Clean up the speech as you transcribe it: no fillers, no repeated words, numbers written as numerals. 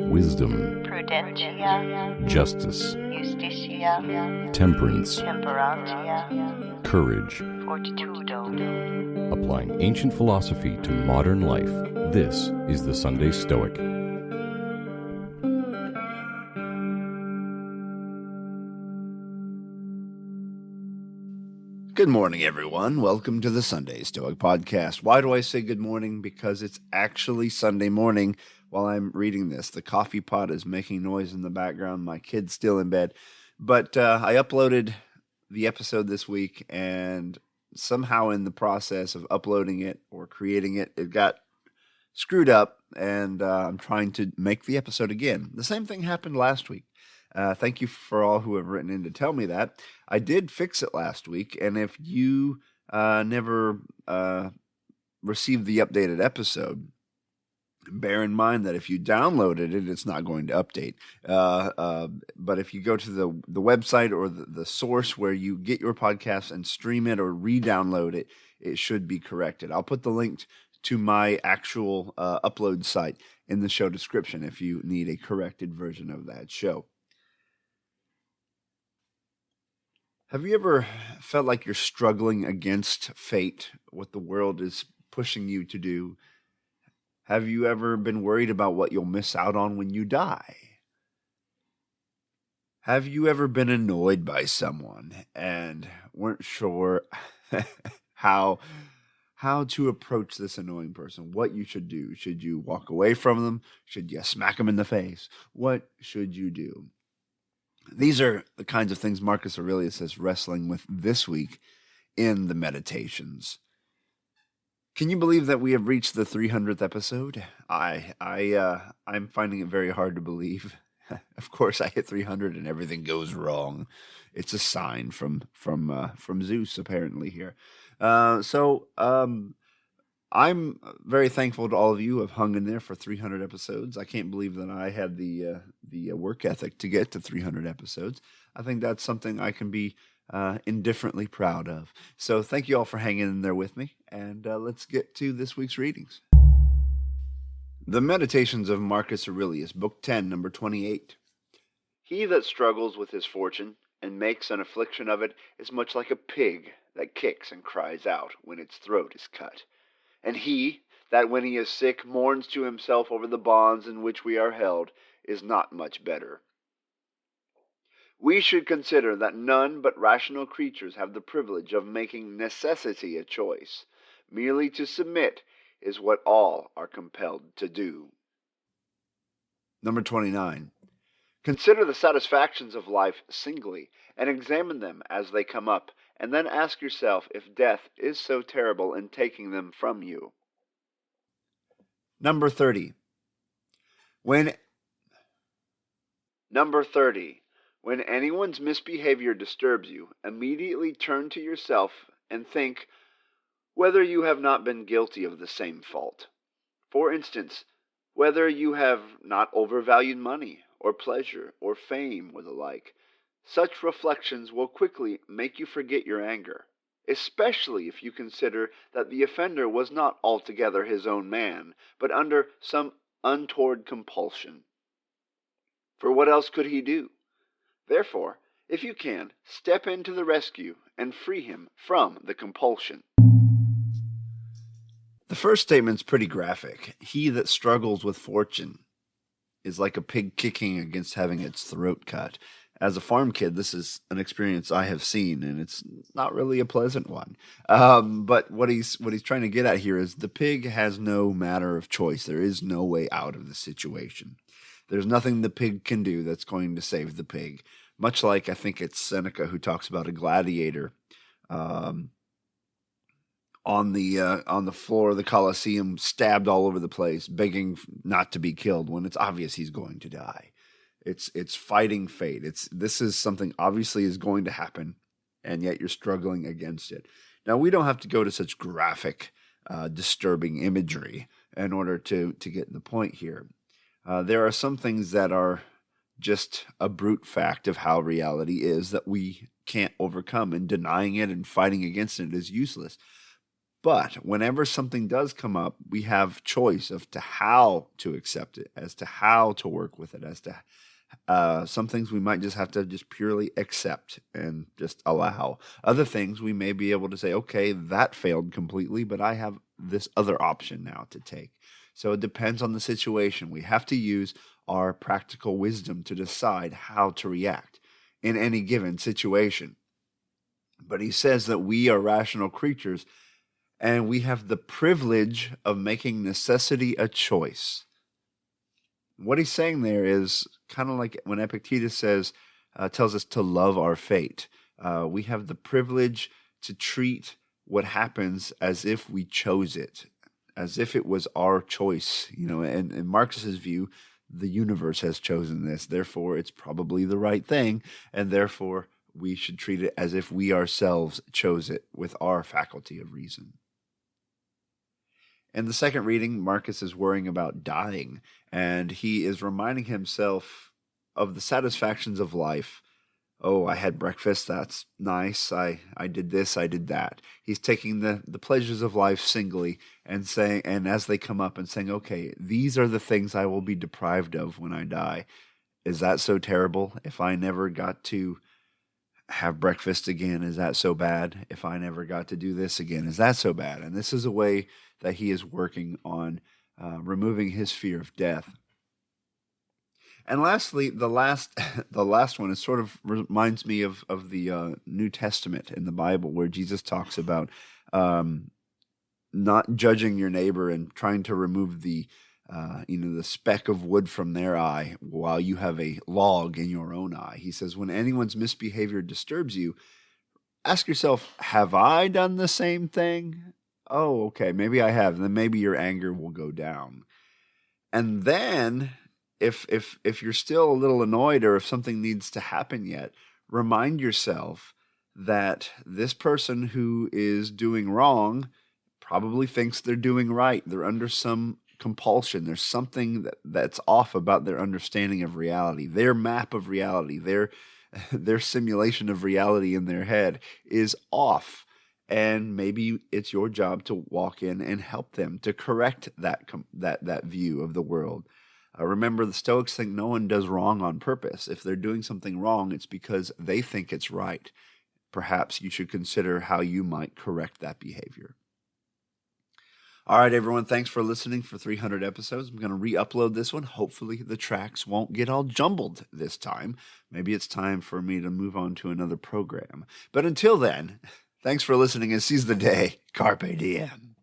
wisdom, prudentia, justice, justitia, temperance, temperantia, courage. fortitudo. Applying ancient philosophy to modern life, this is the Sunday Stoic. Good morning, everyone. Welcome to the Sunday Stoic Podcast. Why do I say good morning? Because it's actually Sunday morning while I'm reading this. The coffee pot is making noise in the background. My kid's still in bed. But I uploaded the episode this week, and somehow in the process of uploading it or creating it, it got screwed up, and I'm trying to make the episode again. The same thing happened last week. Thank you for all who have written in to tell me that. I did fix it last week, and if you never received the updated episode, bear in mind that if you downloaded it, it's not going to update. But if you go to the website or the source where you get your podcast and stream it or re-download it, it should be corrected. I'll put the link to my actual upload site in the show description if you need a corrected version of that show. Have you ever felt like you're struggling against fate, what the world is pushing you to do? Have you ever been worried about what you'll miss out on when you die? Have you ever been annoyed by someone and weren't sure how to approach this annoying person, what you should do? Should you walk away from them? Should you smack them in the face? What should you do? These are the kinds of things Marcus Aurelius is wrestling with this week in the Meditations. Can you believe that we have reached the 300th episode? I'm finding it very hard to believe. Of course, I hit 300 and everything goes wrong. It's a sign from Zeus apparently here. I'm very thankful to all of you who have hung in there for 300 episodes. I can't believe that I had the work ethic to get to 300 episodes. I think that's something I can be indifferently proud of. So thank you all for hanging in there with me, and let's get to this week's readings. The Meditations of Marcus Aurelius, Book 10, number 28. He that struggles with his fortune and makes an affliction of it is much like a pig that kicks and cries out when its throat is cut. And he that when he is sick mourns to himself over the bonds in which we are held is not much better. We should consider that none but rational creatures have the privilege of making necessity a choice. Merely to submit is what all are compelled to do. Number 29. Consider the satisfactions of life singly, and examine them as they come up, and then ask yourself if death is so terrible in taking them from you. Number 30. When anyone's misbehavior disturbs you, immediately turn to yourself and think whether you have not been guilty of the same fault. For instance, whether you have not overvalued money, or pleasure, or fame, or the like. Such reflections will quickly make you forget your anger, especially if you consider that the offender was not altogether his own man, but under some untoward compulsion. For what else could he do? Therefore, if you can, step in to the rescue and free him from the compulsion. The first statement's pretty graphic. He that struggles with fortune is like a pig kicking against having its throat cut. As a farm kid, this is an experience I have seen, and it's not really a pleasant one. But what he's trying to get at here is the pig has no matter of choice. There is no way out of the situation. There's nothing the pig can do that's going to save the pig. Much like I think it's Seneca who talks about a gladiator on the floor of the Colosseum, stabbed all over the place, begging not to be killed when it's obvious he's going to die. It's fighting fate. This is something obviously is going to happen, and yet you're struggling against it. Now, we don't have to go to such graphic, disturbing imagery in order to get the point here. There are some things that are just a brute fact of how reality is that we can't overcome, and denying it and fighting against it is useless. But whenever something does come up, we have choice of to how to accept it, as to how to work with it, as to some things we might just have to just purely accept and just allow. Other things we may be able to say, okay, that failed completely, but I have this other option now to take. So it depends on the situation. We have to use our practical wisdom to decide how to react in any given situation. But he says that we are rational creatures and we have the privilege of making necessity a choice. What he's saying there is kind of like when Epictetus tells us to love our fate. We have the privilege to treat what happens as if we chose it, as if it was our choice. And in Marx's view, the universe has chosen this. Therefore, it's probably the right thing, and therefore we should treat it as if we ourselves chose it with our faculty of reason. In the second reading, Marcus is worrying about dying, and he is reminding himself of the satisfactions of life. Oh, I had breakfast, that's nice. I did this, I did that. He's taking the pleasures of life singly and saying, and as they come up and saying, okay, these are the things I will be deprived of when I die. Is that so terrible? If I never got to have breakfast again, is that so bad? If I never got to do this again, is that so bad? And this is a way that he is working on removing his fear of death. And lastly, the last one is sort of reminds me of the New Testament in the Bible, where Jesus talks about not judging your neighbor and trying to remove the speck of wood from their eye while you have a log in your own eye. He says, when anyone's misbehavior disturbs you, ask yourself, have I done the same thing? Oh, okay, maybe I have. Then maybe your anger will go down. And then if you're still a little annoyed, or if something needs to happen yet, remind yourself that this person who is doing wrong probably thinks they're doing right. They're under some compulsion. There's something that's off about their understanding of reality. Their map of reality, their simulation of reality in their head is off. And maybe it's your job to walk in and help them to correct that view of the world. Remember, the Stoics think no one does wrong on purpose. If they're doing something wrong, it's because they think it's right. Perhaps you should consider how you might correct that behavior. All right, everyone, thanks for listening for 300 episodes. I'm going to re-upload this one. Hopefully the tracks won't get all jumbled this time. Maybe it's time for me to move on to another program. But until then, thanks for listening, and seize the day. Carpe diem.